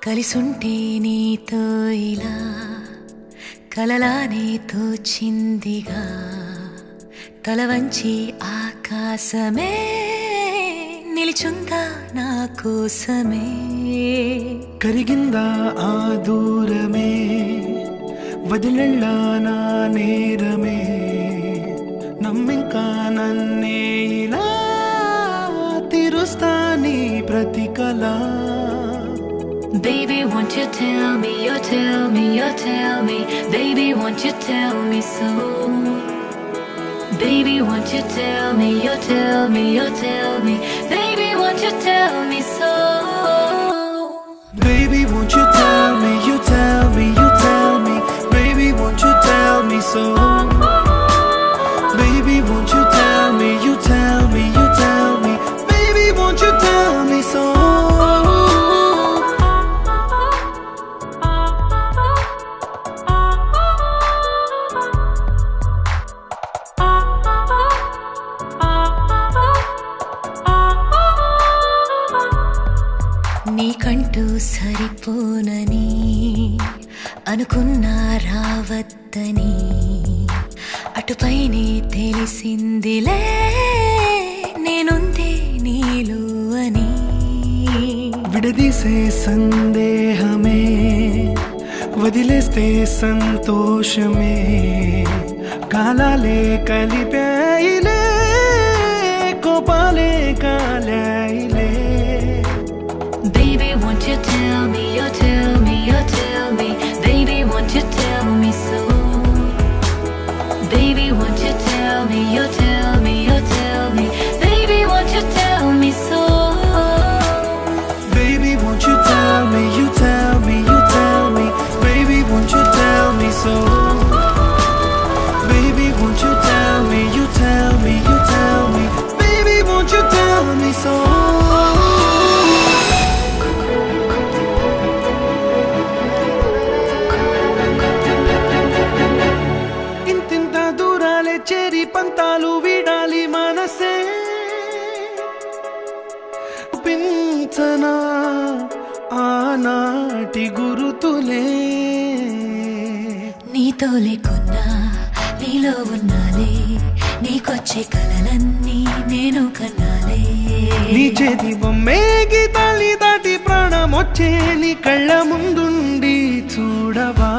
కలిసుంటే నీతో ఇలా కలలానే తోచిందిగా తల వంచి ఆకాశమే నిలిచుందా నా కోసమే కరిగిందా ఆ దూరమే వదిలెళ్ళా నా నేరమే నమ్మింకా నన్నే ఇలా తీరుస్తా నీ ప్రతి కళ Baby, won't you tell me, you tell me, you tell me Baby, won't you tell me so Baby, won't you tell me, you tell me, you tell me Baby, won't you tell me so Baby, won't you tell me, you tell me, you tell me Baby, won't you tell me so Baby, won't you tell me, you tell me, you tell me Baby, won't you tell me so నీకంటూ సరిపోనని అనుకున్నా రావద్దని అటుపైనే తెలిసిందిలే నేనుందే నీలో అని విడదీసే సందేహమే వదిలేస్తే సంతోషమే కాలాలే కలిపాయిలే కోపాలే కాలాయిలే Baby, won't you tell me, you tell me, you tell me Baby, won't you tell me so Baby, won't you tell me, you tell me, you tell me Baby, won't you tell me so Baby, won't you tell me, you tell me, you tell me Baby, won't you tell me so Baby, won't you tell me, you tell me, you tell me Baby, won't you tell me so చేరి పంతాలు వీడాలి మనసే పించనా ఆనాటి గురుతులే నీతో లేకున్నా నీలో ఉన్నాలే నీకొచ్చే కలలన్నీ నేను కన్నాలే నీ చేతి బొమ్మేగి తల్లి దాటి ప్రాణం వచ్చే నీ కళ్ళ ముందుండి చూడవా